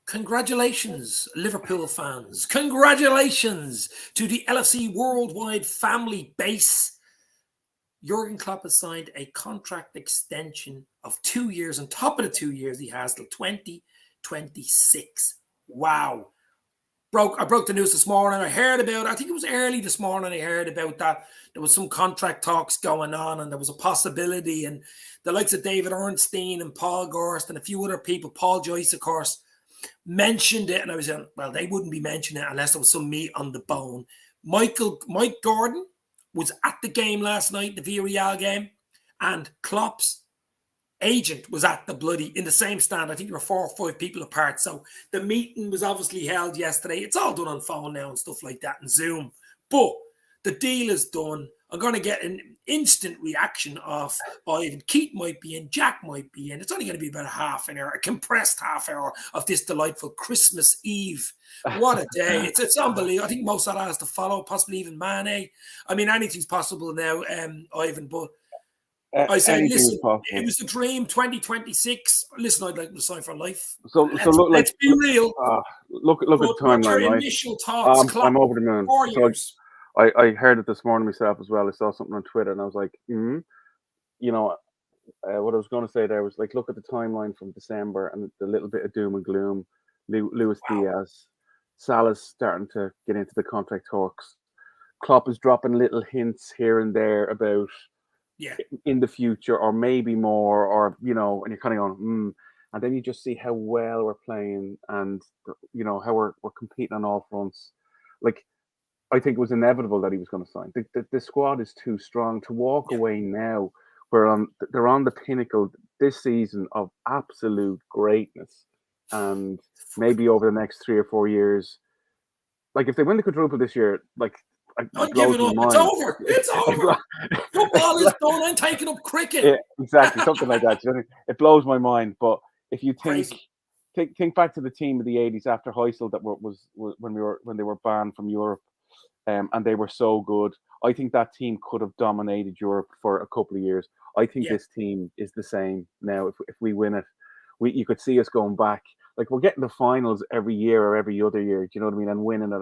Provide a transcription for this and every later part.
Congratulations, Liverpool fans. Congratulations to the LFC Worldwide family base. Jurgen Klopp has signed a contract extension of 2 years. On top of the 2 years he has till 2026. Wow. I broke the news this morning. I heard about it. I think it was early this morning. I heard about that. There was some contract talks going on, and there was a possibility. And the likes of David Ornstein and Paul Gorst and a few other people, Paul Joyce, of course, mentioned it. And I was saying, well, they wouldn't be mentioning it unless there was some meat on the bone. Mike Gordon was at the game last night, the Villarreal game, and Klopp's agent was at in the same stand. I think there were 4 or 5 people apart. So the meeting was obviously held yesterday. It's all done on phone now and stuff like that and Zoom. But the deal is done. I'm going to get an instant reaction of Ivan. Keith might be in, Jack might be in. It's only going to be about a compressed half hour of this delightful Christmas Eve. What a day. It's unbelievable. I think most of that has to follow, possibly even Mane. I mean, anything's possible now, Ivan, but I say, listen, it was the dream 2026. Listen, I'd like to sign for life. Let's be real. Look at the timeline. Your initial thoughts, I'm over the moon. 4 years. I heard it this morning myself as well. I saw something on Twitter and I was like, what I was going to say there was like, look at the timeline from December and the little bit of doom and gloom. Luis Diaz, Salah's starting to get into the contract talks. Klopp is dropping little hints here and there about in the future or maybe more, or and you're kind of going, and then you just see how well we're playing and how we're competing on all fronts. Like, I think it was inevitable that he was going to sign. The squad is too strong to walk away now. They're on the pinnacle this season of absolute greatness, and maybe over the next 3 or 4 years, like if they win the quadruple this year, like. I'm giving up. It's over. It's over. Football is done. I'm taking up cricket. Yeah, exactly. Something like that. It blows my mind. But if you think back to the team of the 80s after Heysel, that was when they were banned from Europe, and they were so good. I think that team could have dominated Europe for a couple of years. I think this team is the same now. If we win it, you could see us going back. Like, we're getting the finals every year or every other year. Do you know what I mean? And winning at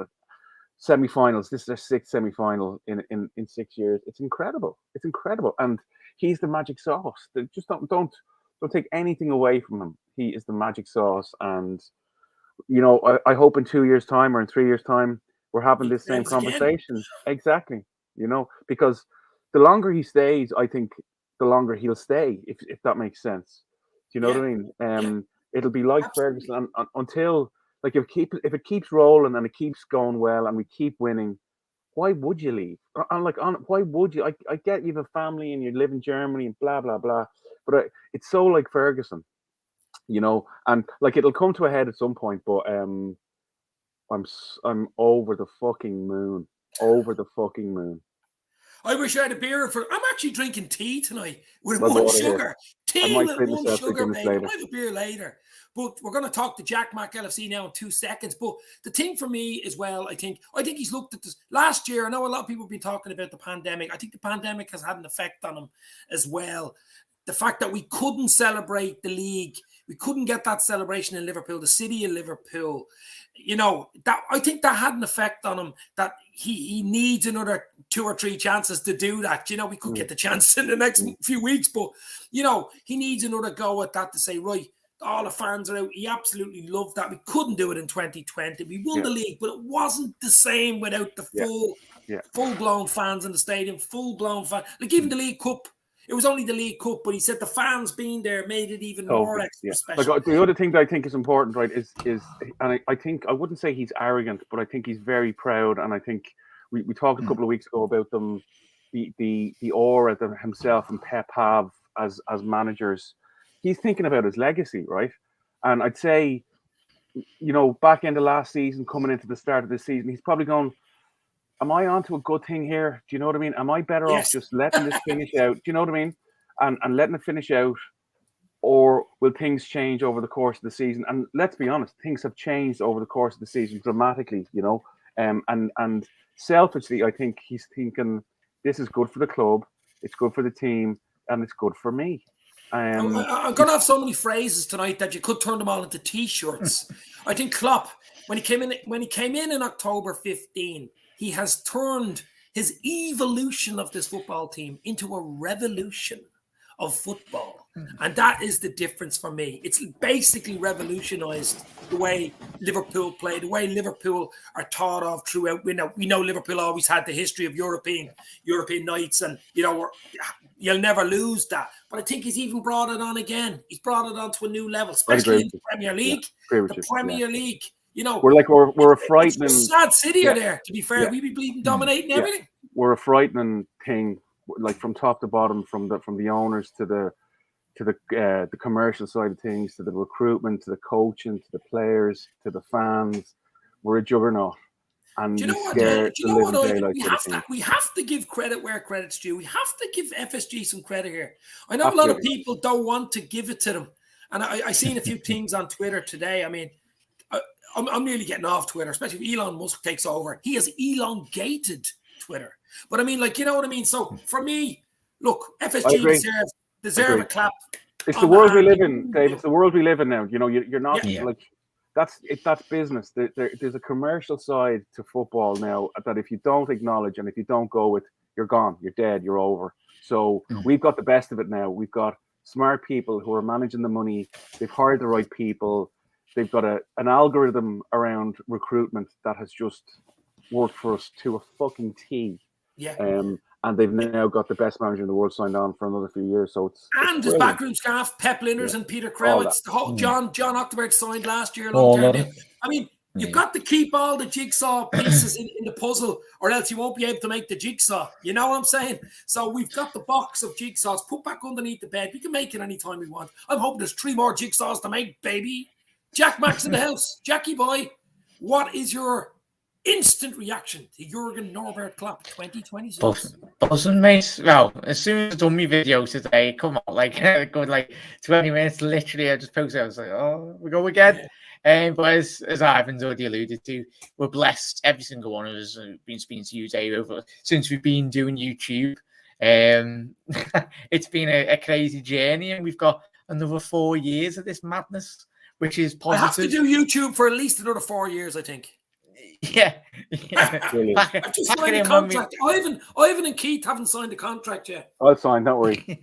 semi-finals. This is their 6th semi-final in 6 years. It's incredible. It's incredible. And he's the magic sauce. Just don't take anything away from him. He is the magic sauce. And I hope in 2 years' time or in 3 years' time we're having this same conversation. Exactly. Because the longer he stays, I think the longer he'll stay, if that makes sense. Do you know what I mean? It'll be like Ferguson until. Like, if it keeps rolling and it keeps going well and we keep winning, why would you leave? Why would you? I get you have a family and you live in Germany and blah blah blah, but it's so like Ferguson, and like it'll come to a head at some point. But I'm over the fucking moon. Over the fucking moon. I wish I had a beer I'm actually drinking tea tonight with one sugar. Tea with one sugar, baby. I might have a beer later. But we're going to talk to Jack Mack LFC now in 2 seconds. But the thing for me as well, I think he's looked at this last year. I know a lot of people have been talking about the pandemic. I think the pandemic has had an effect on him as well. The fact that we couldn't celebrate the league, we couldn't get that celebration in Liverpool, the city of Liverpool. That I think that had an effect on him, that he needs another 2 or 3 chances to do that. We could get the chance in the next few weeks, but, he needs another go at that to say, right, all the fans are out. He absolutely loved that. We couldn't do it in 2020. We won the league, but it wasn't the same without the full-blown fans in the stadium, full-blown fans. Like, even the League Cup, it was only the League Cup, but he said the fans being there made it even more extra special. Like, the other thing that I think is important, right, is and I think, I wouldn't say he's arrogant, but I think he's very proud. And I think we talked a couple of weeks ago about them, the aura that himself and Pep have as managers. He's thinking about his legacy, right? And I'd say, back into last season, coming into the start of this season, he's probably going, am I onto a good thing here? Do you know what I mean? Am I better off just letting this finish out? Do you know what I mean? And letting it finish out, or will things change over the course of the season? And let's be honest, things have changed over the course of the season dramatically, and selfishly, I think he's thinking, this is good for the club, it's good for the team, and it's good for me. I'm going to have so many phrases tonight that you could turn them all into T-shirts. I think Klopp, when he came in October 15, he has turned his evolution of this football team into a revolution of football. And that is the difference for me. It's basically revolutionized the way Liverpool play, the way Liverpool are thought of throughout. We know Liverpool always had the history of European nights, and you'll never lose that. But I think he's even brought it on again. He's brought it on to a new level, especially in the Premier League. The Premier League. We're a frightening. It's a sad city there. To be fair, we be bleeding, dominating everything. We're a frightening thing, like from top to bottom, from the owners to the commercial side of things, to the recruitment, to the coaching, to the players, to the fans. We're a juggernaut. And do you know what? We have to give credit where credit's due. We have to give FSG some credit here. I know a lot of people don't want to give it to them, and I seen a few things on Twitter today. I mean, I'm nearly getting off Twitter, especially if Elon Musk takes over. He has elongated Twitter, but I mean, you know what I mean. So for me, look, FSG deserve a clap. It's the world we live in, Dave. It's the world we live in now. You're not like. That's business. There's a commercial side to football now that if you don't acknowledge and if you don't go with, you're gone, you're dead, you're over. So we've got the best of it now. We've got smart people who are managing the money. They've hired the right people. They've got an algorithm around recruitment that has just worked for us to a fucking T. Yeah. And they've now got the best manager in the world signed on for another few years. So it's his backroom staff, Pep Linders and Peter Krewitz, the whole John Octoberg signed last year. I mean, you've got to keep all the jigsaw pieces in the puzzle, or else you won't be able to make the jigsaw. You know what I'm saying? So we've got the box of jigsaws put back underneath the bed. We can make it anytime we want. I'm hoping there's 3 more jigsaws to make, baby. Jack Max in the house. Jackie boy, what is your instant reaction to Jurgen Norbert Klopp 2026? Buzzing, mate. Well, as soon as I done my video today, come on, good 20 minutes, literally, I just posted. I was like, oh, we go again. But as Ivan's already alluded to, we're blessed. Every single one of us has been speaking to you, Dave, since we've been doing YouTube. It's been a crazy journey, and we've got another 4 years of this madness, which is positive. I have to do YouTube for at least another 4 years, I think. Yeah. I've just signed a contract. Ivan and Keith haven't signed a contract yet. I'll sign, don't worry.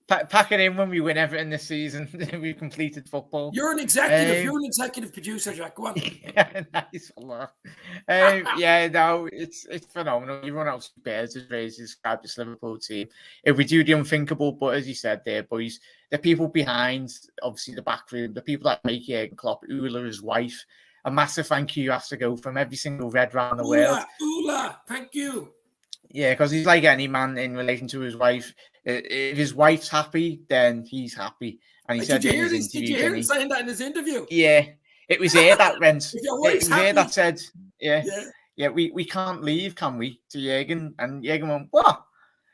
Pack it in when we win everything this season. We've completed football. You're an executive. You're an executive producer, Jack. Go on. Nice one. It's phenomenal. You run out of Bears to describe this Liverpool team. If we do the unthinkable, but as you said there, boys, the people behind, obviously the back room, the people that make Jurgen Klopp, Ula, his wife. A massive thank you has to go from every single red around the world. Ula, thank you. Yeah, because he's like any man in relation to his wife. If his wife's happy, then he's happy. And he said, did you hear him saying that in his interview? Yeah, it was here that went. If your wife's happy, that said, we can't leave, can we? To Jurgen, and Jurgen went, what?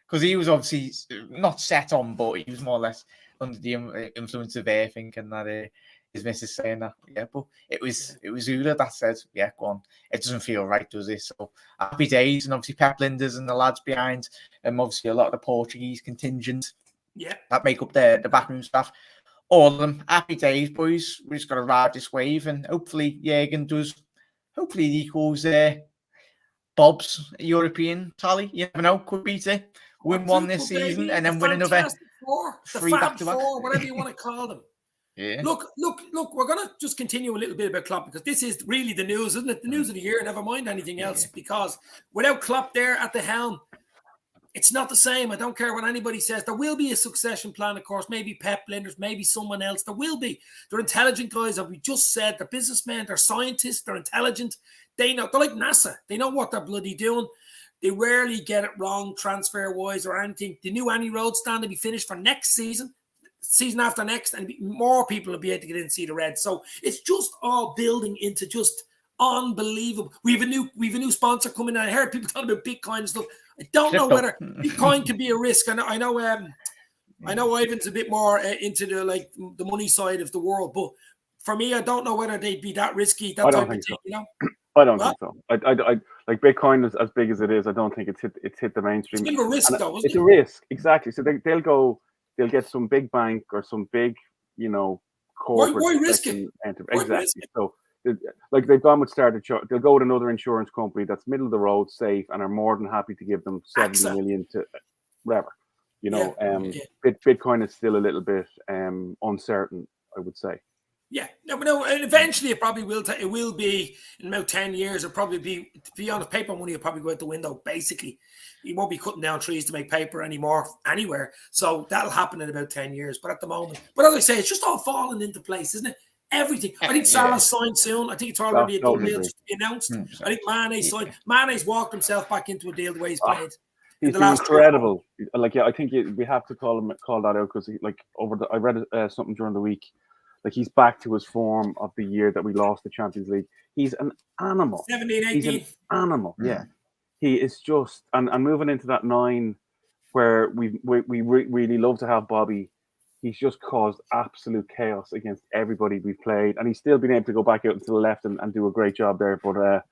Because he was obviously not set on, but he was more or less under the influence of air, thinking that. His missus saying that, but it was Ula that said, go on. It doesn't feel right, does it? So happy days, and obviously Pep Linders and the lads behind, and obviously a lot of the Portuguese contingent, that make up the backroom staff. All of them, happy days, boys. We just got to ride this wave, and hopefully Jurgen does. Hopefully he equals Bob's European tally. You never know, could beat it. Win one this season, and then win another 3 back-to-back. Whatever you want to call them. Yeah. Look, we're going to just continue a little bit about Klopp, because this is really the news, isn't it? The news of the year, never mind anything else, because without Klopp there at the helm, it's not the same. I don't care what anybody says. There will be a succession plan, of course. Maybe Pep Linders, maybe someone else. There will be. They're intelligent guys, as we just said. They're businessmen, they're scientists, they're intelligent. They know. They're like NASA. They know what they're bloody doing. They rarely get it wrong transfer-wise or anything. The new Annie Road stand to be finished for next season after next, and more people will be able to get in and see the Reds. So it's just all building into just unbelievable. We have a new sponsor coming in. I heard people talking about Bitcoin and stuff. I don't know whether Bitcoin can be a risk. I know Ivan's a bit more into the money side of the world, but for me, I don't know whether they'd be that risky. I don't think so. I don't think so. I like Bitcoin is as big as it is. I don't think it's hit the mainstream. It's a bit of a risk, though. It's a risk, exactly. So they'll they'll get some big bank or some big, corporate. Why risk it? Exactly. So, like they've gone with Standard Chartered, they'll go with another insurance company that's middle of the road, safe, and are more than happy to give them 70 million to whatever. Bitcoin is still a little bit uncertain, I would say. Yeah, no, and eventually it probably will. It will be in about 10 years. It'll probably be, to be honest, paper money will probably go out the window. Basically, you won't be cutting down trees to make paper anymore anywhere. So that'll happen in about 10 years. But at the moment, but as I say, it's just all falling into place, isn't it? Everything. I think Salah's signed soon. I think it's already a done deal just to be announced. I think Mane's signed. Mane's walked himself back into a deal the way he's played. He's been incredible. I think we have to call that out because I read something during the week. Like he's back to his form of the year that we lost the Champions League. He's an animal. 17, 18. He's an animal. Yeah. He is just and moving into that 9 where we really love to have Bobby. He's just caused absolute chaos against everybody we've played. And he's still been able to go back out into the left and do a great job there. But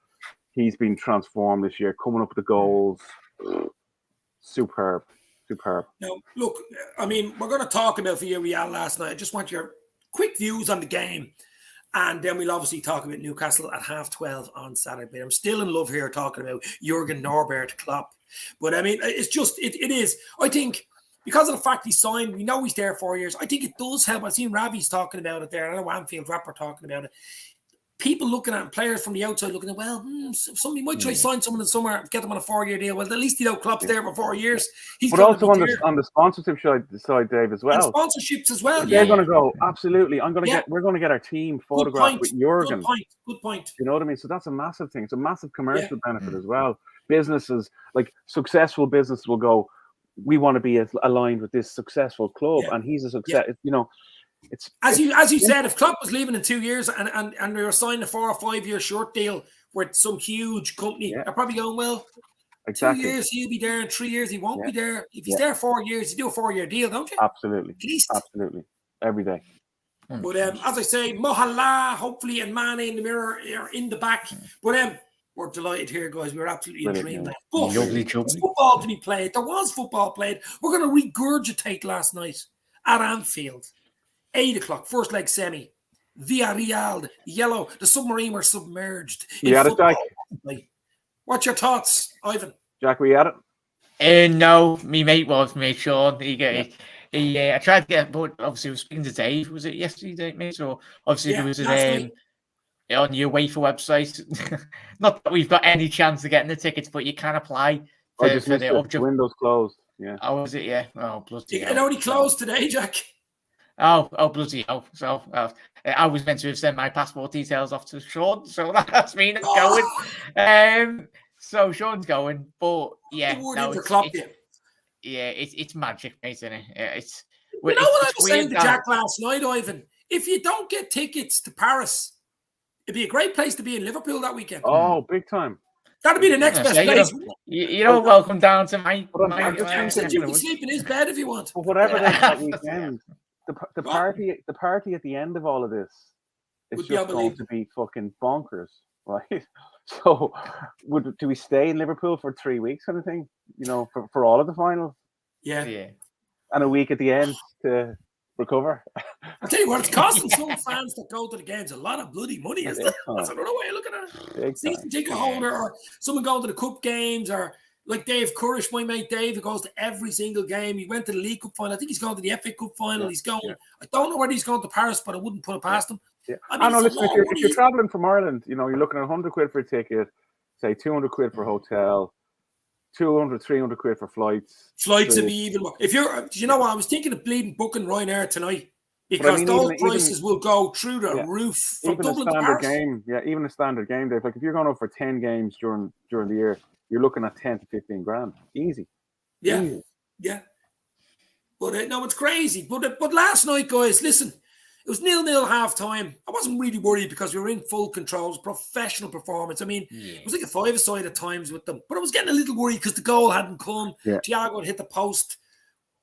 he's been transformed this year, coming up with the goals. Superb. Now, look, I mean, we're going to talk about Villarreal last night. I just want your quick views on the game. And then we'll obviously talk about Newcastle at 12:30 on Saturday. I'm still in love here talking about Jurgen Klopp. But I mean, it's just, it is. I think because of the fact he's signed, we know he's there 4 years. I think it does help. I've seen Ravi's talking about it there. I know Anfield Rapper talking about it. People looking at players from the outside looking at, somebody might try to sign someone in somewhere, get them on a 4-year deal. Well, at least Klopp's there for 4 years. But also on the sponsorship side, Dave, as well. And sponsorships as well. They're going to go, absolutely. We're going to get our team photographed with Jurgen. Good point. You know what I mean? So that's a massive thing. It's a massive commercial benefit as well. Businesses, like successful businesses, will go, we want to be aligned with this successful club, and he's a success. It's as you said, if Klopp was leaving in 2 years and they were signing a 4 or 5 year short deal with some huge company, they're probably going, well, exactly. 2 years he'll be there, in 3 years he won't be there. If he's there 4 years, you do a 4-year deal, don't you? Absolutely. At least. Absolutely. Every day. But as I say, Mohala, hopefully, and Mane in the mirror are in the back. But we're delighted here, guys. We're absolutely in dreamland. But there's football to be played. There was football played. We're going to regurgitate last night at Anfield. 8 o'clock, first leg semi. Villarreal, yellow. The submarine were submerged. You had it, Jack? What's your thoughts, Ivan? Jack, were you at it? No, me mate was, mate Sean. I tried to get, but obviously I was speaking to Dave. Was it yesterday, mate? So obviously there was on your UEFA website. Not that we've got any chance of getting the tickets, but you can apply for the windows closed. Yeah. Oh, was it? Yeah. Oh, bloody hell. It only closed today, Jack. Oh, bloody hell. So I was meant to have sent my passport details off to Sean, so that's me not going. So Sean's going, but it's magic, mate, isn't it? It's what I was saying to Jack last night, Ivan? If you don't get tickets to Paris, it'd be a great place to be in Liverpool that weekend. Oh, big time. That'd be the next best place. You're welcome down to my you can sleep in his bed if you want. But whatever that weekend. The party at the end of all of this is just going to be fucking bonkers, right? So, do we stay in Liverpool for 3 weeks, kind of thing? For all of the finals? Yeah. And a week at the end to recover. I'll tell you what, it's costing some fans that go to the games a lot of bloody money. That's another way of looking at it. Season ticket holder, or someone going to the cup games, or like Dave Courish, my mate Dave, who goes to every single game. He went to the League Cup final. I think he's going to the FA Cup final. He's going. I don't know whether he's going to Paris, but I wouldn't put it past him. Yeah. I mean, listen, if you're traveling from Ireland, you're looking at 100 quid for a ticket, say 200 quid for a hotel, 200, 300 quid for flights. Flights would be even more. If you're, I was thinking of bleeding booking Ryanair tonight because those prices will go through the roof from Dublin to Paris. Even a standard game, Dave. Like if you're going up for 10 games during the year, you're looking at 10 to 15 grand. Easy. Yeah. But no, it's crazy. But last night, guys, listen, it was 0-0 half time. I wasn't really worried because we were in full control. It was professional performance. I mean, it was like a 5-a-side at times with them. But I was getting a little worried because the goal hadn't come. Thiago had hit the post.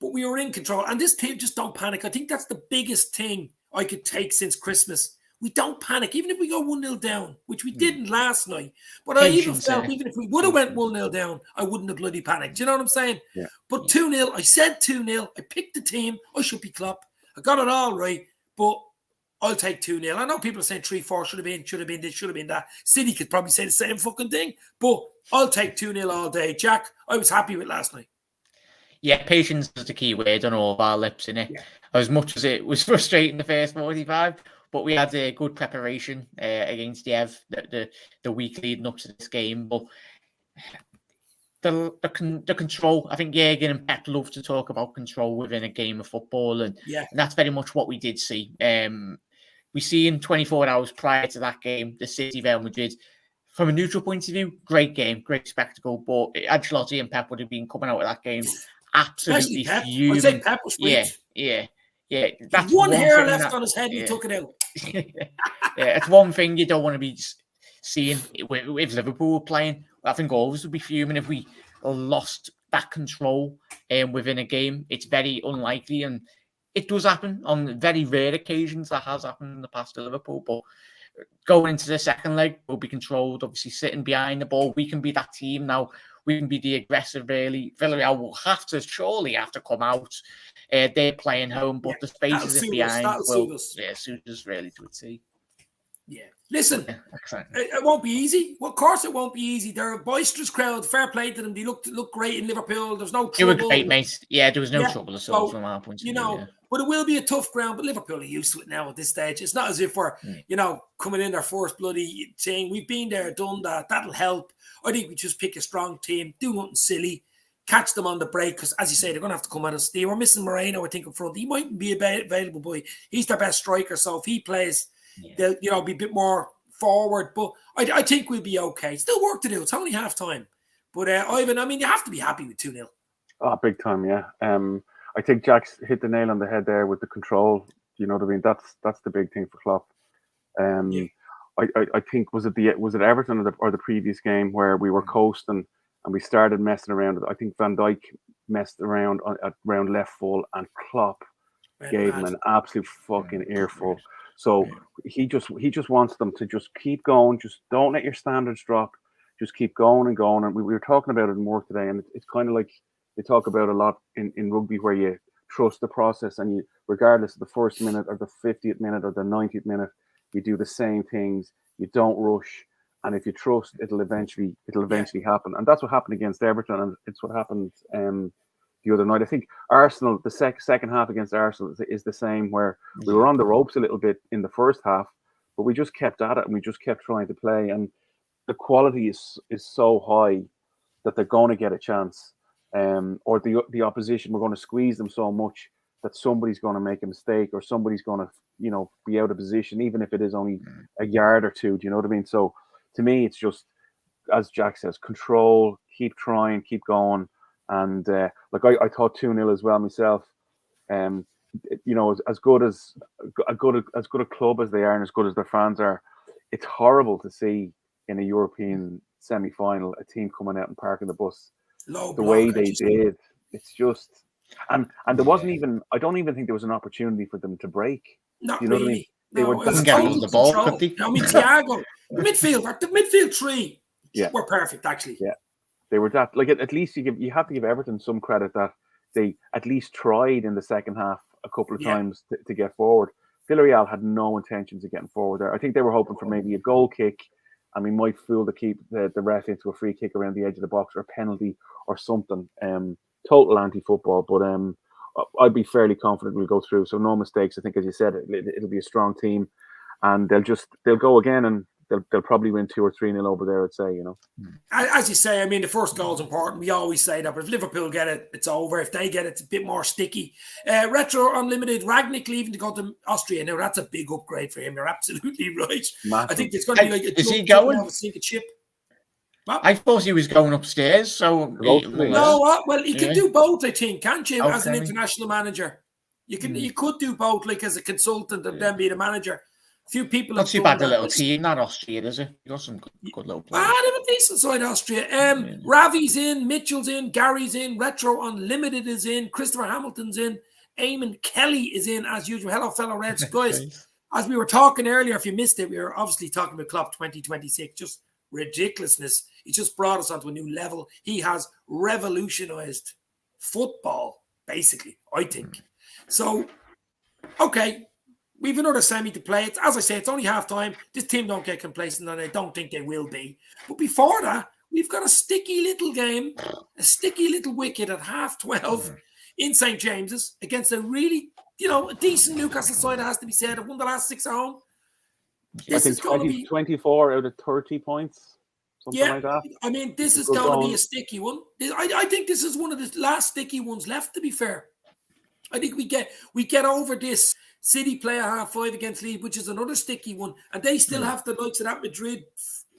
But we were in control. And this team, just don't panic. I think that's the biggest thing I could take since Christmas We don't panic, even if we go 1-0 down, which we didn't last night. But I even Patience, felt, even if we would have went 1-0 down, I wouldn't have bloody panicked. Do you know what I'm saying? Yeah. But 2-0, I said 2-0. I picked the team. I should be Klopp. I got it all right, but I'll take 2-0. I know people are saying 3-4 should have been this, should have been that. City could probably say the same fucking thing, but I'll take 2-0 all day. Jack, I was happy with last night. Yeah, patience is the key word on all of our lips, innit? Yeah. As much as it was frustrating the first 45, but we had a good preparation against Ev the week leading up to this game. But the control, I think Jurgen and Pep love to talk about control within a game of football, and that's very much what we did see. We see in 24 hours prior to that game, the City Real Madrid. From a neutral point of view, great game, great spectacle. But Ancelotti and Pep would have been coming out of that game absolutely fuming. I'd say Pep was sweet. Yeah. That's one hair thing left on his head, he took it out. It's one thing you don't want to be seeing if Liverpool were playing. I think all of us would be fuming if we lost that control within a game. It's very unlikely, and it does happen on very rare occasions. That has happened in the past to Liverpool, but going into the second leg, we'll be controlled, obviously sitting behind the ball. We can be that team now. We can be the aggressive, really. Villarreal will surely have to come out. They're playing home, but the spaces behind will suit us really to a T. Yeah. Listen, it won't be easy. Well, of course it won't be easy. They're a boisterous crowd. Fair play to them. They look great in Liverpool. There's no trouble. It was great, mate. Yeah, there was no trouble at all from our point of view. But it will be a tough ground. But Liverpool are used to it now at this stage. It's not as if we're, coming in our first bloody thing. We've been there, done that. That'll help. I think we just pick a strong team, do nothing silly, catch them on the break. Because as you say, they're going to have to come at us. We're missing Moreno, I think, up front. He mightn't be available, but he's their best striker. So if he plays, they'll be a bit more forward. But I think we'll be okay. Still work to do. It's only half time. But Ivan, I mean, you have to be happy with 2-0. Oh, big time, yeah. I think Jack's hit the nail on the head there with the control. You know what I mean? That's the big thing for Klopp. I think was it Everton or the previous game where we were coasting and we started messing around. I think Van Dijk messed around around left full, and Klopp gave him an absolute fucking earful. So he just wants them to just keep going. Just don't let your standards drop. Just keep going and going. And we were talking about it in work today, and it's kind of like they talk about a lot in rugby, where you trust the process, and you, regardless of the first minute or the 50th minute or the 90th minute, you do the same things. You don't rush, and if you trust, it'll eventually happen. And that's what happened against Everton, and it's what happened the other night. I think Arsenal, the second half against Arsenal is the same, where we were on the ropes a little bit in the first half, but we just kept at it and we just kept trying to play. And the quality is so high that they're going to get a chance. Or the opposition, we're going to squeeze them so much that somebody's going to make a mistake, or somebody's going to, be out of position, even if it is only a yard or two. Do you know what I mean? So to me, it's just, as Jack says, control, keep trying, keep going. And I thought 2-0 as well myself. As good a club as they are, and as good as their fans are, it's horrible to see in a European semi-final a team coming out and parking the bus the way they did. It's just, and there wasn't even, I don't even think there was an opportunity for them to break. Not you know really. What I mean? They were total the ball. I mean, Thiago, the midfield three were perfect, actually. Yeah, they were that. Like at least you have to give Everton some credit that they at least tried in the second half a couple of times to get forward. Villarreal had no intentions of getting forward there. I think they were hoping for maybe a goal kick, and we might fool to keep the ref into a free kick around the edge of the box, or a penalty or something. Total anti-football, but I'd be fairly confident we'll go through. So no mistakes. I think, as you said, it'll be a strong team, and they'll go again, and they'll probably win 2 or 3-0 over there, I'd say. As you say, I mean, the first goal is important. We always say that, but if Liverpool get it, it's over. If they get it, it's a bit more sticky. Retro Unlimited, Ragnick leaving to go to Austria. Now that's a big upgrade for him. You're absolutely right. Massive. I think it's going to be like is he going? A sinking ship. What? I thought he was going upstairs. So well, he can do both. I think, can't you? As an international manager, you can. You could do both, like as a consultant and then be the manager. A few people. Not too bad. The little team, not Austria, is it? You got some good little players. They have a decent side, Austria. Ravi's in, Mitchell's in, Gary's in, Retro Unlimited is in, Christopher Hamilton's in, Eamon Kelly is in as usual. Hello, fellow Reds guys. as we were talking earlier, if you missed it, we were obviously talking about Klopp 2026, just ridiculousness. He just brought us onto a new level. He has revolutionized football, basically, I think. So, okay, we've another semi to play. It's, as I say, it's only half time. This team don't get complacent, and I don't think they will be. But before that, we've got a sticky little game, a sticky little wicket at 12:30 in St. James's against a really, a decent Newcastle side, it has to be said. Have won the last 6 at home. I think 24 out of 30 points, something like that. I mean, this is going to be a sticky one. I think this is one of the last sticky ones left, to be fair. I think we get over this. City play a 5:30 against Leeds, which is another sticky one. And they still have the likes of that Madrid,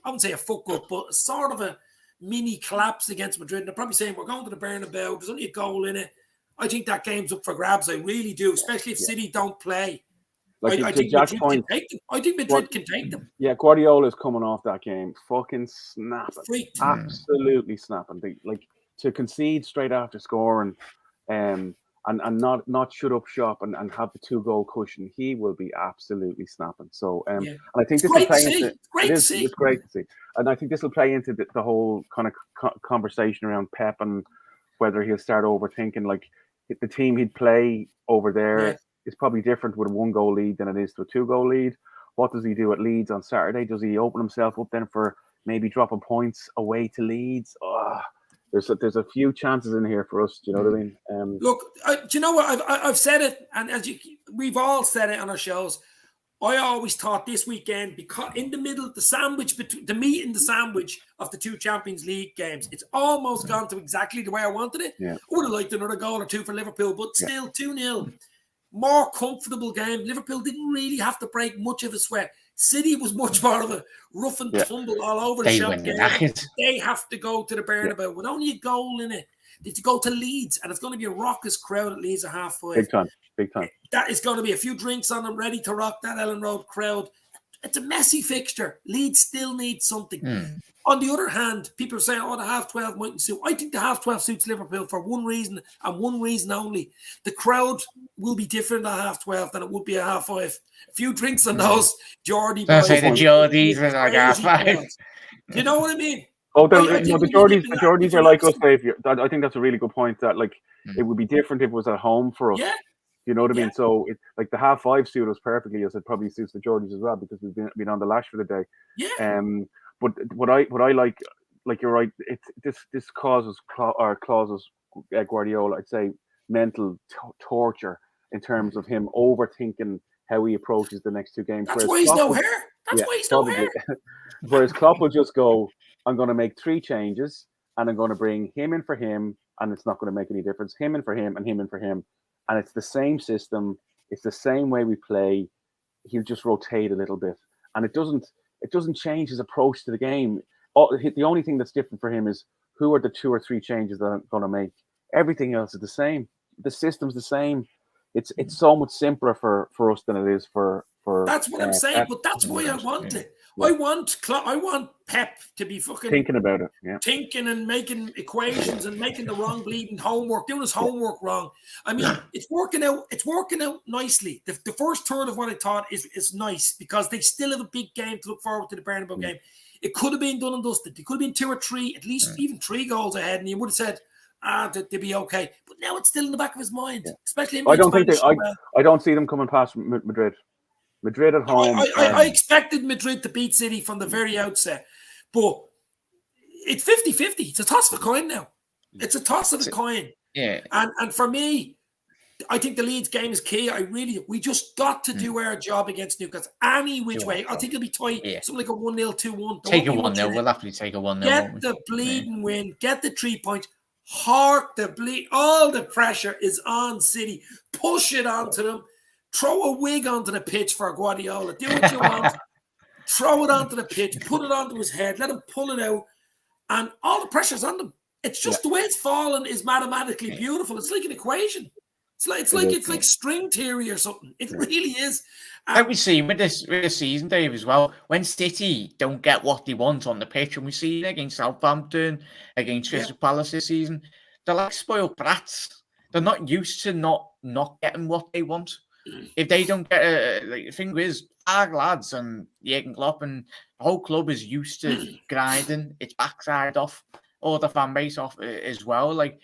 I wouldn't say a fuck up, but sort of a mini collapse against Madrid. And they're probably saying, we're going to the Bernabeu, there's only a goal in it. I think that game's up for grabs. I really do, especially if City don't play. Like I think Madrid can take them. I think Madrid can take them. Yeah, Guardiola's coming off that game, fucking snapping, Freaked. Absolutely snapping. To concede straight after scoring, and not shut up shop and have the 2-goal cushion, he will be absolutely snapping. So, and I think this will play into it's great to see, and I think this will play into the whole kind of conversation around Pep and whether he'll start overthinking. Like the team he'd play over there. Yeah. It's probably different with a 1-goal lead than it is to a 2-goal lead. What does he do at Leeds on Saturday? Does he open himself up then for maybe dropping points away to Leeds? Oh, there's a few chances in here for us. Do you know what I mean? Look, do you know what? I've said it, and we've all said it on our shows. I always thought this weekend, because in the middle, the sandwich between the meat and the sandwich of the 2 Champions League games, it's almost gone to exactly the way I wanted it. Yeah. I would have liked another goal or 2 for Liverpool, but still 2-0. More comfortable game. Liverpool didn't really have to break much of a sweat. City was much more of a rough and tumble all over the shop game. They have to go to the Bernabeu with only a goal in it. They have to go to Leeds, and it's going to be a raucous crowd at Leeds at 5:30. Big time. That is going to be a few drinks on them, ready to rock that Ellen Road crowd. It's a messy fixture. Leeds still need something. On the other hand, people are saying, the 12:30 mightn't suit. I think the 12:30 suits Liverpool for one reason and one reason only. The crowd will be different at 12:30 than it would be at 5:30. A few drinks on those Geordie boys. Don't say the Geordies are like 5:30. Do you know what I mean? Oh, the Geordies are like us, Dave. I think that's a really good point. That it would be different if it was at home for us. Yeah. You know what I mean? So the 5:30 suit us perfectly, as it probably suits the Geordies as well, because we've been on the lash for the day. Yeah. But what I like you're right. This causes Guardiola, I'd say, mental torture in terms of him overthinking how he approaches the next 2 games. That's why he's no hair. That's why he's no hair. Whereas Klopp will just go, I'm going to make 3 changes, and I'm going to bring him in for him, and it's not going to make any difference. Him in for him, and him in for him, and it's the same system. It's the same way we play. He'll just rotate a little bit, and it doesn't change his approach to the game. The only thing that's different for him is who are the 2 or 3 changes that I'm going to make. Everything else is the same. The system's the same. It's so much simpler for us than it is for. That's what I'm saying, Pep. But that's why I want it. Yeah. I want Pep to be fucking thinking about it, thinking and making equations and making the wrong bleeding homework, doing his homework wrong. I mean, it's working out. It's working out nicely. The first third of what I thought is nice because they still have a big game to look forward to, the Bernabeu game. It could have been done and dusted. It could have been 2 or 3, at least even 3 goals ahead, and you would have said, they'd be okay. But now it's still in the back of his mind, especially. I don't see them coming past Madrid. Madrid at home. I expected Madrid to beat City from the very outset, but it's 50-50. It's a toss of a coin now. It's a toss of a coin. Yeah. And for me, I think the Leeds game is key. We just got to do our job against Newcastle any which way. I think it'll be tight. Yeah. Something like a 1-0, 2-1. Take a 1-0. We'll happily take a 1-0. Get the bleeding win. Get the 3 points. Hark the bleed. All the pressure is on City. Push it onto them. Throw a wig onto the pitch for Guardiola. Do what you want. Throw it onto the pitch. Put it onto his head. Let him pull it out. And all the pressure's on them. It's just the way it's fallen is mathematically beautiful. It's like an equation. It's like string theory or something. It really is. Like we see with this season, Dave, as well. When City don't get what they want on the pitch, and we see it against Southampton, against Crystal Palace this season, they're like spoiled brats. They're not used to not getting what they want. if they don't get the thing is, our lads and Jurgen Klopp and the whole club is used to grinding its backside off, all the fan base off as well. Like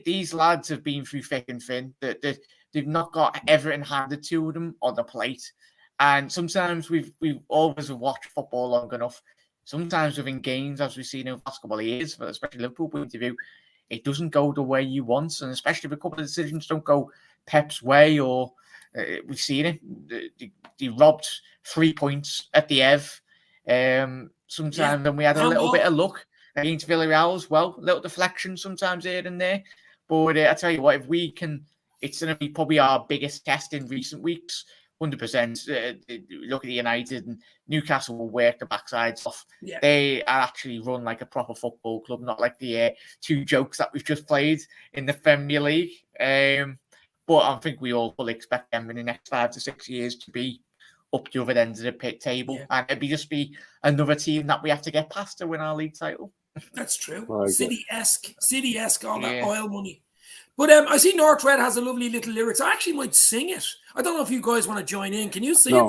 these lads have been through thick and thin. They've not got everything handed to them on the plate. And sometimes we've always watched football long enough. Sometimes within games, as we've seen in the past couple of years, especially Liverpool point of view, it doesn't go the way you want. And especially if a couple of decisions don't go Pep's way, or we've seen it. They robbed 3 points at the Ev. Sometimes then we had a little bit of luck against Villarreal as well. A little deflection sometimes here and there. But I tell you what, if we can, it's going to be probably our biggest test in recent weeks. 100%. Look at United and Newcastle will work the backsides off. Yeah. They are actually run like a proper football club, not like the two jokes that we've just played in the Premier League. But I think we all fully expect them in the next 5 to 6 years to be up the other end of the pit table. And it'd just be another team that we have to get past to win our league title. That's true. City-esque, all that oil money. But I see North Red has a lovely little lyrics. I actually might sing it. I don't know if you guys want to join in. Can you sing it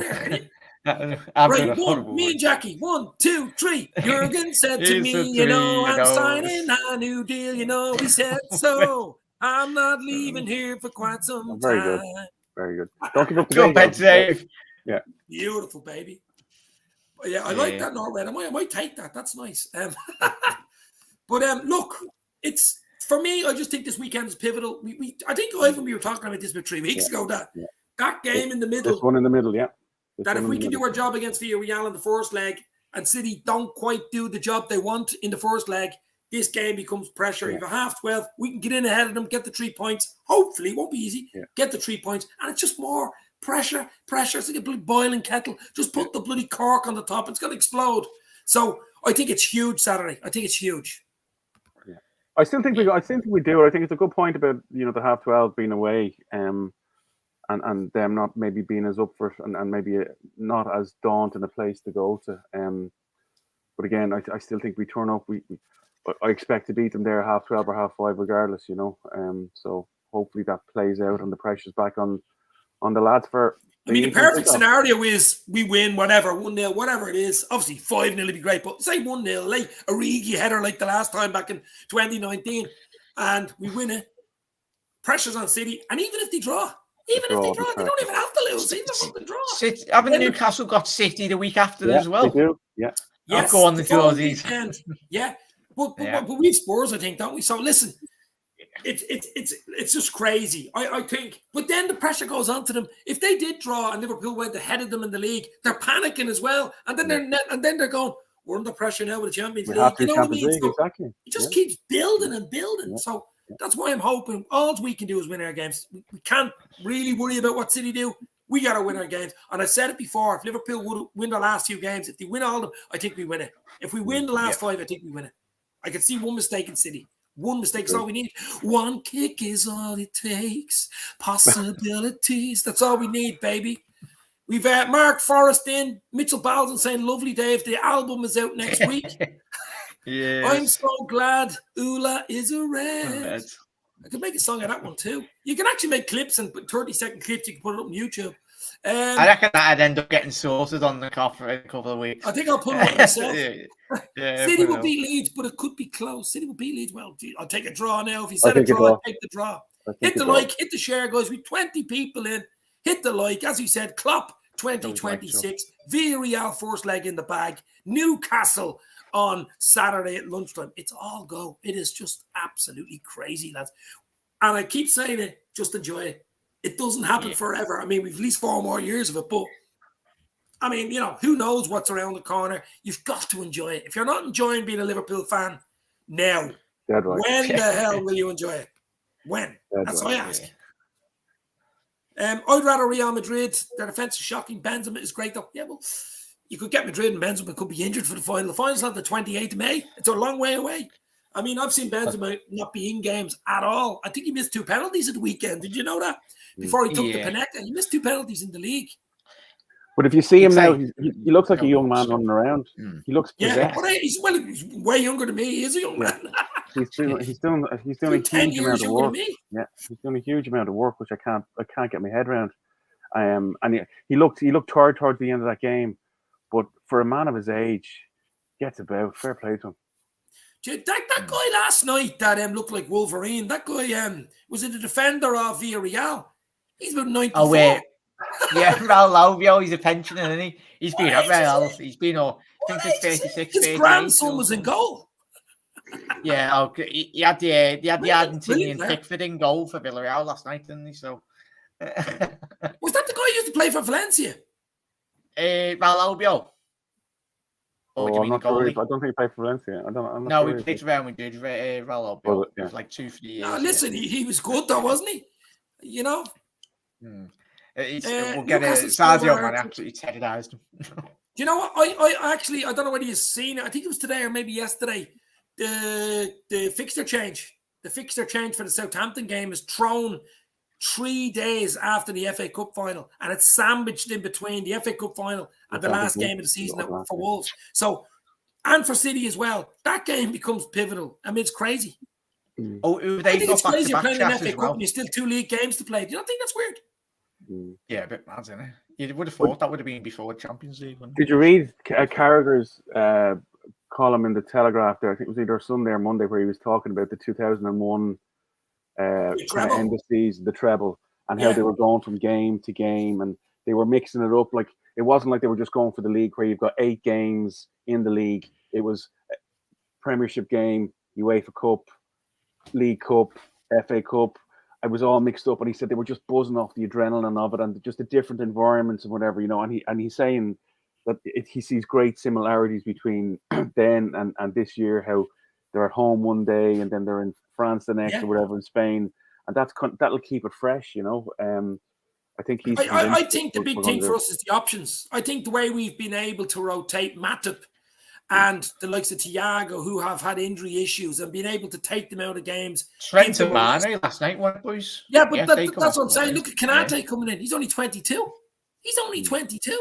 there? Right, me and Jackie. 1, 2, 3. Jurgen said to me, I'm signing a new deal. He said so. I'm not leaving here for quite some time. Good. Very good. Don't give up the bed, Dave. Yeah. Beautiful, baby. Yeah, I like that North Red. I might take that. That's nice. But look, it's... For me, I just think this weekend is pivotal. I think, Ivan, we were talking about this 3 weeks ago, that game in the middle. This one in the middle, That if we can do our job against Villarreal in the first leg and City don't quite do the job they want in the first leg, this game becomes pressure. If a 12:30, we can get in ahead of them, get the 3 points. Hopefully, it won't be easy. Get the 3 points. And it's just more pressure. It's like a bloody boiling kettle. Just put the bloody cork on the top. It's going to explode. So I think it's huge Saturday. I think it's huge. I still think we do. I think it's a good point about the 12:30 being away, and them not maybe being as up for and maybe not as daunting a place to go to. But again, I still think we turn up. I expect to beat them there 12:30 or 5:30 regardless. So hopefully that plays out and the pressure's back on the lads for. I mean, the perfect scenario is we win whatever, 1-0, whatever it is. Obviously, 5-0 would be great, but say 1-0, like a Origi header like the last time back in 2019, and we win it. Pressure's on City, and even if they draw, they don't even have to lose. Even if they draw. Haven't Newcastle got City the week after as well? They do, yeah. Yes, I'll go on the Geordies. Yeah. But we've Spurs, I think, don't we? So listen. It's just crazy. I think, but then the pressure goes on to them. If they did draw and Liverpool went ahead of them in the league, they're panicking as well, and then they're going, we're under pressure now with the Champions League. You know what I mean? So exactly. It just keeps building and building. So that's why I'm hoping all we can do is win our games. We can't really worry about what City do. We got to win our games. And I said it before, if Liverpool would win the last 2 games, if they win all of them, I think we win it. If we win the last 5, I think we win it. I can see one mistake in City. One mistake is all we need. One kick is all it takes. Possibilities. That's all we need, baby. We've Mark Forrest in. Mitchell Baldwin saying, lovely, Dave. The album is out next week. Yes. I'm so glad Ula is a red. I could make a song of that one too. You can actually make clips and put 30-second clips. You can put it up on YouTube. I reckon that'd end up getting sorted on the cough for a couple of weeks. I think I'll put it on myself. City will beat Leeds, but it could be close. City will beat Leeds. Well, I'll take a draw now. If you said a draw, I'll take the draw. Hit the like, hit the share, guys. With 20 people in, hit the like. As you said, Klopp 2026. Villarreal first leg in the bag. Newcastle on Saturday at lunchtime. It's all go. It is just absolutely crazy, lads. And I keep saying it, just enjoy it. It doesn't happen forever. I mean, we've at least 4 more years of it, but I mean, who knows what's around the corner? You've got to enjoy it. If you're not enjoying being a Liverpool fan now, when the hell will you enjoy it? When? That's what I ask. I'd rather Real Madrid. Their defense is shocking. Benzema is great, though. Yeah, well, you could get Madrid and Benzema could be injured for the final. The final's on the 28th of May. It's a long way away. I mean, I've seen Benzema not be in games at all. I think he missed 2 penalties at the weekend. Did you know that? Before he took the Panetta, he missed 2 penalties in the league. But if you see him now, he looks like a young man running around. He looks possessed. Yeah, he's way younger than me. He is a young man. He's doing a huge amount of work. Yeah, he's doing a huge amount of work, which I can't get my head around. And he looked tired towards the end of that game, but for a man of his age, gets about. Fair play to him. That guy last night that looked like Wolverine. That guy was it the defender of Villarreal? He's about 94. Oh wait, yeah, Raul Albiol, he's a pensioner, isn't he? He's been up Real. He's been I think it's 36, his 38. grandson was in goal. Yeah, he had the Argentinian Pickford in goal for Villarreal last night, didn't he? So was that the guy who used to play for Valencia? Raul Albiol. I'm not sure. I don't think he played for Valencia. I'm not sure he played for Real Madrid. Raul Albiol. It was like 2 for the years. No, listen, he was good though, wasn't he? You know. We'll get Sadio man absolutely terrorized him. Do you know what? I actually I don't know whether you've seen it. I think it was today or maybe yesterday. The fixture change. The fixture change for the Southampton game is thrown 3 days after the FA Cup final, and it's sandwiched in between the FA Cup final and the last game of the season for Wolves. So, and for City as well, that game becomes pivotal. I mean, it's crazy. Oh, I think it's crazy you're playing an FA Cup and you still 2 league games to play. Do you not think that's weird? Yeah, a bit mad, isn't it? You would have thought that would have been before the Champions League. Did you read Carragher's column in the Telegraph there? I think it was either Sunday or Monday, where he was talking about the 2001 kind of end of season, the treble, and how they were going from game to game, and they were mixing it up. Like, it wasn't like they were just going for the league where you've got 8 games in the league. It was Premiership game, UEFA Cup, League Cup, FA Cup. It was all mixed up, and he said they were just buzzing off the adrenaline of it and just the different environments and whatever, you know. And he's saying that he sees great similarities between then and this year, how they're at home one day and then they're in France the next or whatever, in Spain, and that'll keep it fresh, you know. I think he's. I think the big thing for us is the options. I think the way we've been able to rotate Matip and the likes of Thiago, who have had injury issues, and being able to take them out of games. Trent and Mane last night, weren't boys? Yeah, but that's what I'm saying. Look at Kanate coming in. He's only 22. He's only 22.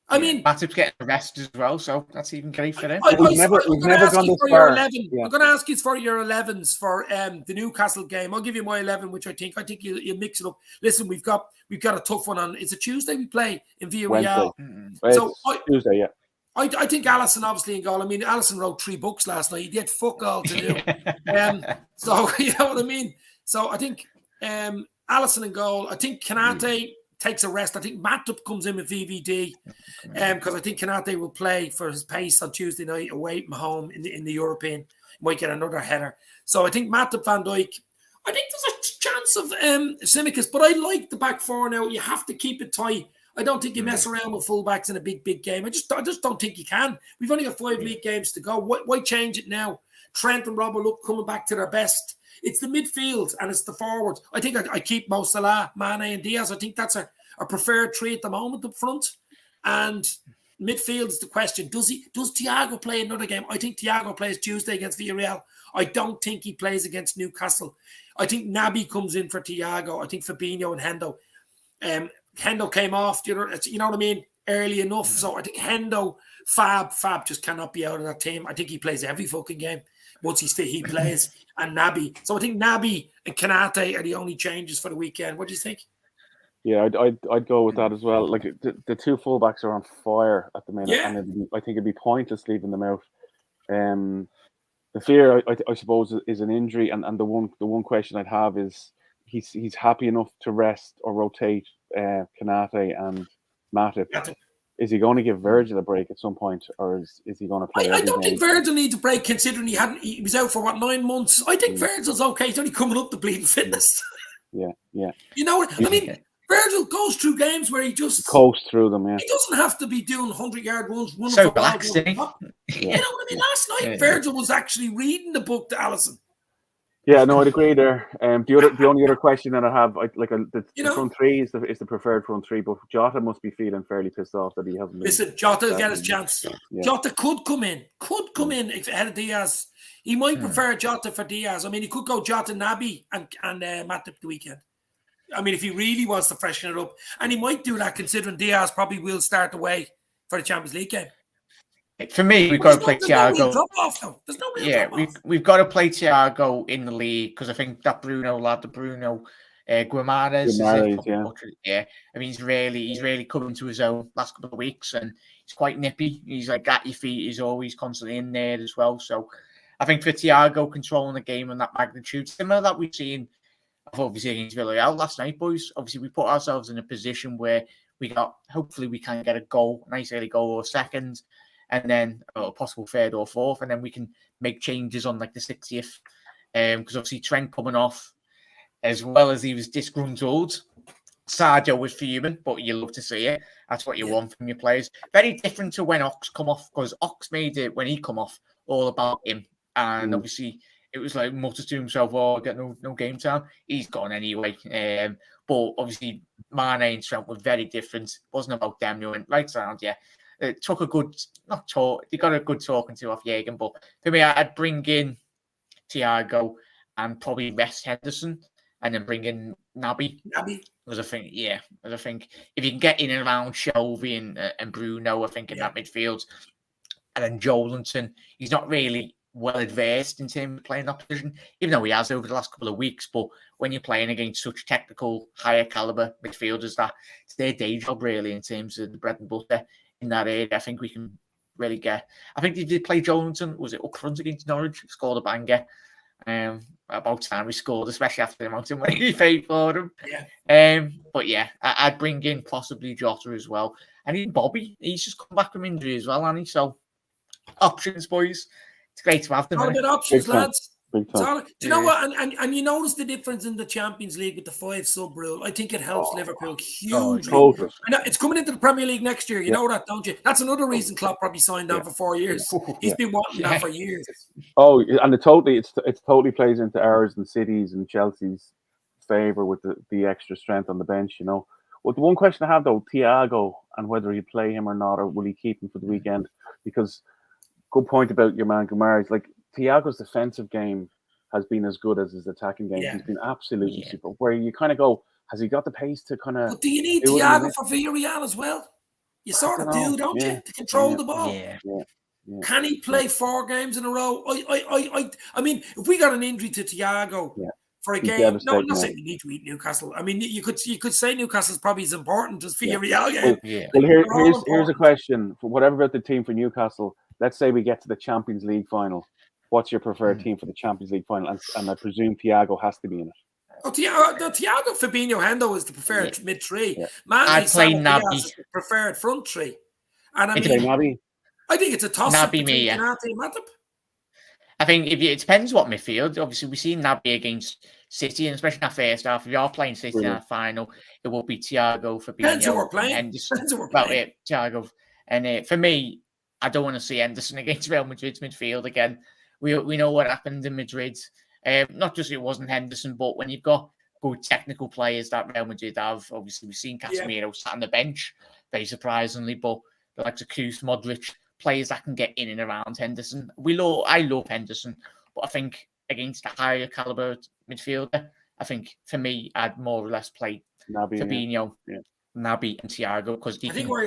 I mean, Matip's getting arrested as well, so that's even great for him. We've never gone this far. I'm going to ask you for your 11s for the Newcastle game. I'll give you my 11, which I think you mix it up. Listen, we've got a tough one on. It's a Tuesday we play in Villarreal. So Tuesday, yeah. I think Alisson obviously in goal. I mean, Alisson wrote 3 books last night. He had fuck all to do. So you know what I mean. So I think Alisson in goal. I think Kanate takes a rest. I think Matip comes in with VVD because I think Kanate will play for his pace on Tuesday night away from home in the European. Might get another header. So I think Matip, Van Dijk. I think there's a chance of Tsimikas, but I like the back four now. You have to keep it tight. I don't think you mess around with fullbacks in a big game. I just don't think you can. We've only got 5 league games to go. Why change it now? Trent and Robert look coming back to their best. It's the midfield and it's the forwards. I think I keep Mo Salah, Mane and Diaz. I think that's a preferred 3 at the moment up front. And midfield is the question. Does Thiago play another game? I think Thiago plays Tuesday against Villarreal. I don't think he plays against Newcastle. I think Naby comes in for Thiago. I think Fabinho and Hendo. Hendo came off, you know what I mean, early enough. So I think Hendo, Fab just cannot be out of that team. I think he plays every fucking game. Once he's fit, he plays. And Naby. So I think Naby and Kanate are the only changes for the weekend. What do you think? Yeah, I'd go with that as well. Like the 2 fullbacks are on fire at the minute, and I think it'd be pointless leaving them out. The fear, I suppose, is an injury, and the one question I'd have is he's happy enough to rest or rotate Kanate and Matip. Is he going to give Virgil a break at some point, or is he going to play? I don't think Virgil needs a break, considering he was out for 9 months. I think Virgil's okay. He's only coming up to bleeding fitness. Yeah. You know what I mean? Virgil goes through games where he just coasts through them. Yeah, he doesn't have to be doing 100-yard runs. Running so for relaxed. You know what I mean? Last night, Virgil was actually reading the book to Alisson. Yeah, no, I'd agree there. The only other question that I have, the front 3 is the preferred front 3, but Jota must be feeling fairly pissed off that he hasn't. Listen, Jota will get his chance. Yeah. Jota could come in ahead of Diaz. He might prefer Jota for Diaz. I mean, he could go Jota, Naby, and Matip the weekend. I mean, if he really wants to freshen it up, and he might do that, considering Diaz probably will start away for the Champions League game. For me, we've got to play Thiago. There's no real drop-off. We've got to play Thiago in the league because I think that Bruno Guimaraes is Guimaraes, probably butchered it, yeah. I mean, he's really come into his own last couple of weeks, and he's quite nippy. He's like at your feet. He's always constantly in there as well. So I think for Thiago controlling the game on that magnitude, similar that we've seen obviously against Villarreal last night, boys. Obviously, we put ourselves in a position where hopefully we can get a goal, a nice early goal or second, and then a possible third or fourth, and then we can make changes on like the 60th. Because obviously Trent coming off, as well as he was disgruntled, Sadio was fuming, but you love to see it. That's what you want from your players. Very different to when Ox come off, because Ox made it when he come off all about him, and obviously it was like mutters to himself, "Oh, I get no game time." He's gone anyway. But obviously Mane and Trent were very different. It wasn't about them. They went right around. Yeah, it took a good not talk. They got a good talking to off Jurgen, but for me, I'd bring in Thiago and probably rest Henderson, and then bring in Naby. Because I think if you can get in and around Shelby and Bruno, I think in that midfield, and then Joelinton, he's not really well advanced in terms of playing that position, even though he has over the last couple of weeks. But when you're playing against such technical, higher caliber midfielders, that it's their day job really in terms of the bread and butter in that area. I think we can really get. I think they did play Joelinton. Was it up front against Norwich? Scored a banger. About time we scored, especially after the amount of money he paid for him. But yeah, I'd bring in possibly Jota as well. And even Bobby, he's just come back from injury as well, hasn't he? So options, boys. It's great to have them. All about options, Big time. lads. Do you know what? And you notice the difference in the Champions League with the 5 sub rule. I think it helps Liverpool hugely. Totally. It's coming into the Premier League next year. You know that, don't you? That's another reason Klopp probably signed on for 4 years. He's been wanting that for years. Oh, and it totally plays into ours and City's and Chelsea's favour with the extra strength on the bench. You know. Well, the one question I have though, Thiago, and whether you play him or not, or will he keep him for the weekend? Because good point about your man Guimaraes. Like Thiago's defensive game has been as good as his attacking game. He's been absolutely super. Where you kind of go, has he got the pace to kind of? But do you need Thiago for Villarreal as well? You sort of do, don't you? To control the ball. Yeah. Can he play 4 games in a row? I mean, if we got an injury to Thiago for a game, no, I'm not saying we need to eat Newcastle. I mean, you could say Newcastle's probably as important as Villarreal game. Well, here's a question for whatever about the team for Newcastle. Let's say we get to the Champions League final. What's your preferred team for the Champions League final? And I presume Thiago has to be in it. Oh, Thiago, Fabinho, Hendo is the preferred mid three. I'd play Naby. Is the preferred front three. And I mean, Naby. I think it's a toss-up Naby, between Konate and Matip. I think it depends what midfield. Obviously, we've seen Naby against City, and especially in that first half. If you are playing City in that final, it will be Thiago, Fabinho, Henderson. Thiago. And for me, I don't want to see Henderson against Real Madrid's midfield again. We know what happened in Madrid. Not just it wasn't Henderson, but when you've got good technical players that Real Madrid have, obviously we've seen Casemiro sat on the bench, very surprisingly, but the likes of Kroos, Modric, players that can get in and around Henderson. I love Henderson, but I think against a higher caliber midfielder, I think for me, I'd more or less play Fabinho, Naby, and Thiago because I think we're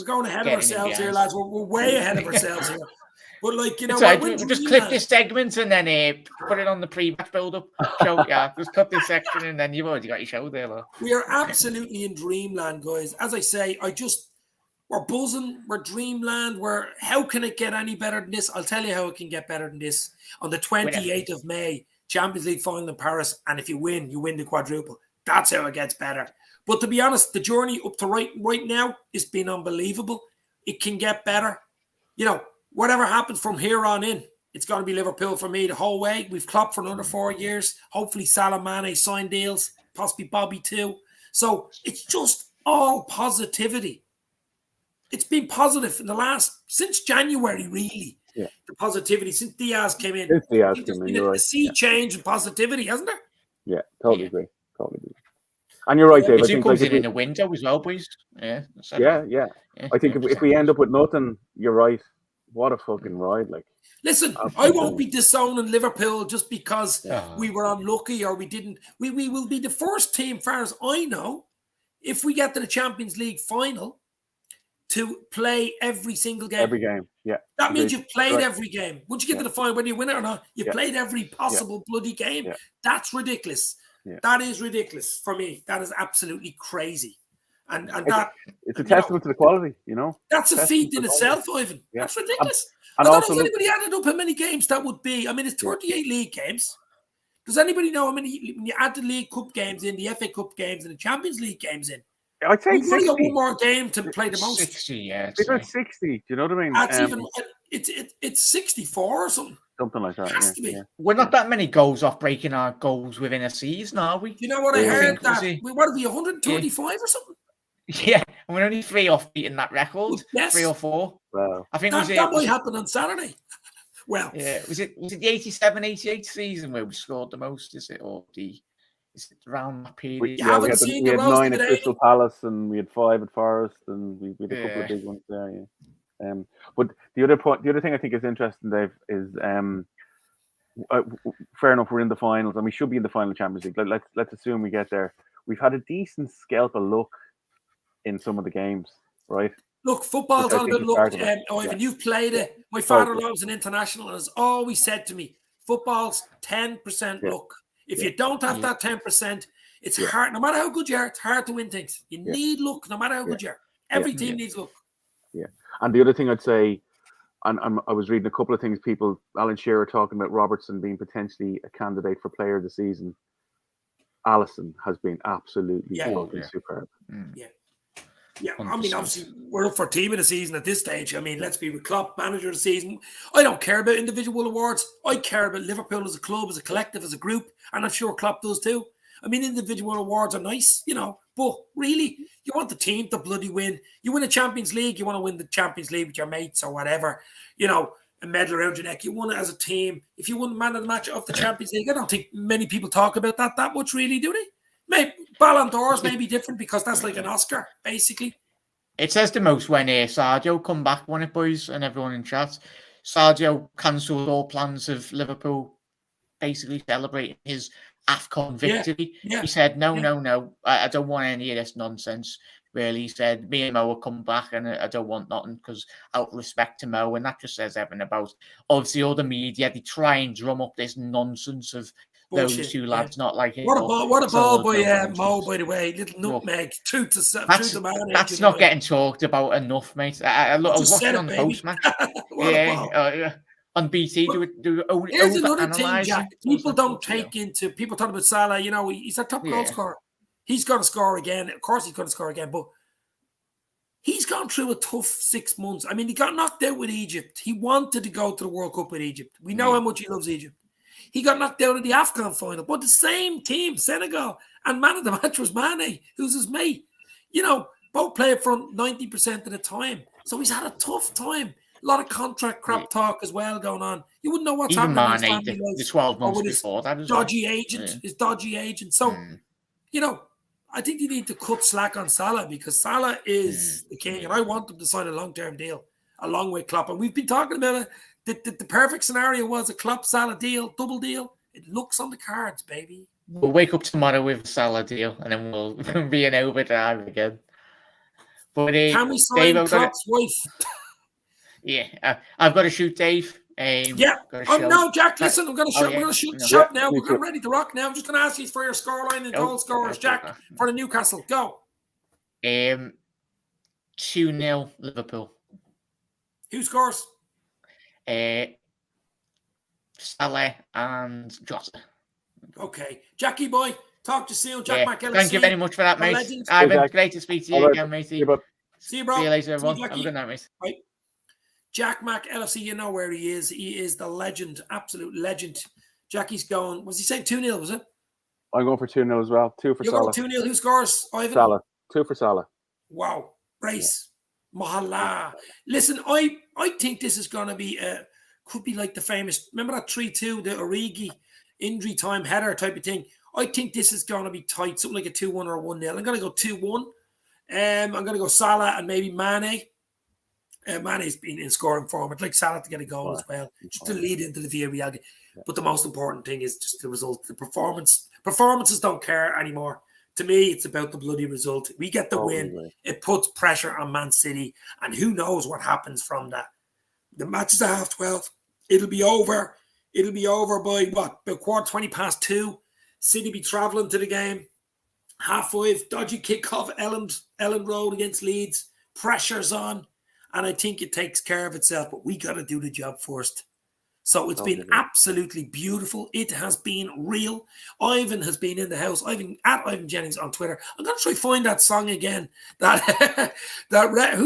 going ahead of ourselves here, lads. We're way ahead of ourselves here. But we'll just clip this segment and then put it on the pre-match build-up show. Just cut this section and then you've already got your show there. Look. We are absolutely in dreamland, guys. As I say, we're buzzing. We're dreamland. How can it get any better than this? I'll tell you how it can get better than this. On the 28th of May, Champions League final in Paris, and if you win the quadruple. That's how it gets better. But to be honest, the journey up to right now has been unbelievable. It can get better. Whatever happens from here on in, it's going to be Liverpool for me the whole way. We've Klopp for another 4 years. Hopefully Salah, Mane sign deals, possibly Bobby too. So it's just all positivity. It's been positive in since January, really. Yeah. The positivity since Diaz came in. Since Diaz came in, you're right. Sea change in positivity, hasn't there? Yeah, totally agree. And you're right, Dave. I think comes in a window as well, boys. Yeah. I think if we end up with nothing, you're right. What a fucking ride! Listen, I won't be disowning Liverpool just because we were unlucky or we didn't. We will be the first team, far as I know, if we get to the Champions League final, to play every single game. Every game, yeah. That means you've played every game. Once you get to the final, whether you win it or not, you've played every possible bloody game. Yeah. That's ridiculous. Yeah. That is ridiculous for me. That is absolutely crazy. And that it's a testament to the quality, you know. That's a Testament feat in itself, Ivan. Yeah. That's ridiculous. And I don't also know if anybody added up how many games that would be. I mean, it's 38 league games. Does anybody know how many, when you add the League Cup games in, the FA Cup games, and the Champions League games in? I'd say We've only 60. got one more game to play the most. 60, yeah. It's about 60. Do you know what I mean? That's even, it's 64 or something. Something like that. It has to be. We're not that many goals off breaking our goals within a season, are we? You know what I heard? That what are we, 125 or something? Yeah, and we're only 3 off beating that record. Yes. 3 or 4. Wow. I think that might happen on Saturday. Well, yeah, was it the 87-88 season where we scored the most? Is it around that period? We had 9 at Crystal Palace, and we had 5 at Forest, and we had a couple of big ones there. Yeah. But the other thing I think is interesting, Dave, is fair enough. We're in the finals, and we should be in the final Champions League. Let's assume we get there. We've had a decent scalp of luck in some of the games, right? Look, football's all about luck. Ivan, you've played it. My father-in-law was an international and has always said to me, football's 10% luck. If you don't have that 10%, it's hard. No matter how good you are, it's hard to win things. You need luck, no matter how good you are. Every team needs luck. Yeah. And the other thing I'd say, and I was reading a couple of things, Alan Shearer talking about Robertson being potentially a candidate for player of the season. Alisson has been absolutely superb. Yeah, I mean, obviously, we're up for team of the season at this stage. I mean, let's be with Klopp, manager of the season. I don't care about individual awards. I care about Liverpool as a club, as a collective, as a group, and I'm sure Klopp does too. I mean, individual awards are nice, you know, but really, you want the team to bloody win. You win a Champions League, you want to win the Champions League with your mates or whatever, you know, a medal around your neck. You won it as a team. If you won the man of the match of the Champions League, I don't think many people talk about that much, really, do they? Maybe Ballon d'Ors may be different because that's like an Oscar, basically. It says the most when Sergio come back, won it, boys, and everyone in chat. Sergio cancelled all plans of Liverpool basically celebrating his AFCON victory. He said, no, I don't want any of this nonsense. Really, he said, me and Mo will come back and I don't want nothing because out of respect to Mo, and that just says everything about, obviously, all the media, they try and drum up this nonsense of bullshit. Those two lads not like it. What a ball by Mo, by the way. Little nutmeg. Truth to man. That's not getting talked about enough, mate. I was watching on the post-match. On BT, here's another thing, Jack. People don't take into... People talk about Salah, you know, he's a top goal scorer. He's going to score again. Of course he's going to score again, but he's gone through a tough 6 months. I mean, he got knocked out with Egypt. He wanted to go to the World Cup with Egypt. We know how much he loves Egypt. He got knocked out in the AFCON final, but the same team, Senegal, and man of the match was Mane, who's his mate. You know, both play up front 90% of the time. So he's had a tough time. A lot of contract crap talk as well going on. You wouldn't know what's happening. Even Mane, the 12 months before that as well. His dodgy agent. So, you know, I think you need to cut slack on Salah because Salah is the king, and I want him to sign a long-term deal along with Klopp. And we've been talking about it. The perfect scenario was a Klopp-Salah deal, double deal. It looks on the cards, baby. We'll wake up tomorrow with a Salah deal, and then we'll be an overdrive again. But can we sign Dave, Klopp's wife? Yeah, I've got to shoot Dave. No, Jack, listen, I'm going to shoot. We're going to shoot shop now. We're ready to rock now. I'm just going to ask you for your scoreline and goal scorers, Jack, for the Newcastle. Go. 2-0 Liverpool. Who scores? Salah and Jota. Okay. Jackie boy, talk to you soon. Jack McEllis. Thank you very much for that, mate. Ivan, great to speak to you again, mate. See you, bro. See you later, everyone. Have a good night, mate. Right. Jack Mac LFC, you know where he is. He is the legend, absolute legend. Jackie's going, was he saying 2-0, was it? I'm going for 2-0 as well. 2 for Salah. You're going 2-0. Who scores, Ivan? Salah. 2 for Salah. Wow. Brace. Mahala. Listen, I think this is going to be, could be like the famous, remember that 3-2, the Origi injury time header type of thing? I think this is going to be tight, something like a 2-1 or a 1-0. I'm going to go 2-1. I'm going to go Salah and maybe Mane. Mane's been in scoring form. I'd like Salah to get a goal as well, just to lead into the Villarreal game. But the most important thing is just the result, the performance. Performances don't care anymore. To me, it's about the bloody result. We get the win. It puts pressure on Man City, and who knows what happens from that. The match is at 12:30. It'll be over. It'll be over by what? About 2:20. City be travelling to the game. 5:30, dodgy kick-off, Ellen Road against Leeds. Pressure's on. And I think it takes care of itself, but we got to do the job first. So it's been absolutely beautiful. It has been real. Ivan has been in the house. At Ivan Jennings on Twitter. I'm going to try to find that song again. Who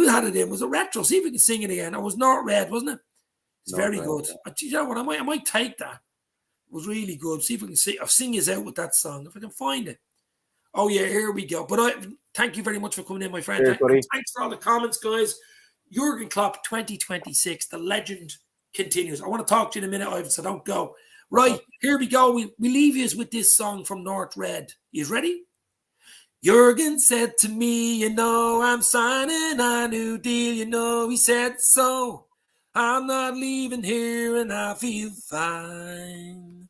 had it in? Was it Retro? See if we can sing it again. It was Not Red, wasn't it? It's not very red, good. Yeah. You know what? I might take that. It was really good. See if we can see. I'll sing us out with that song if I can find it. Oh yeah, here we go. But thank you very much for coming in, my friend. Thanks for all the comments, guys. Jurgen Klopp 2026. The legend continues. I want to talk to you in a minute, Ivan, so don't go. Right, here we go. We leave you with this song from North Red. You ready? Jurgen said to me, you know, I'm signing a new deal. You know, he said so. I'm not leaving here and I feel fine.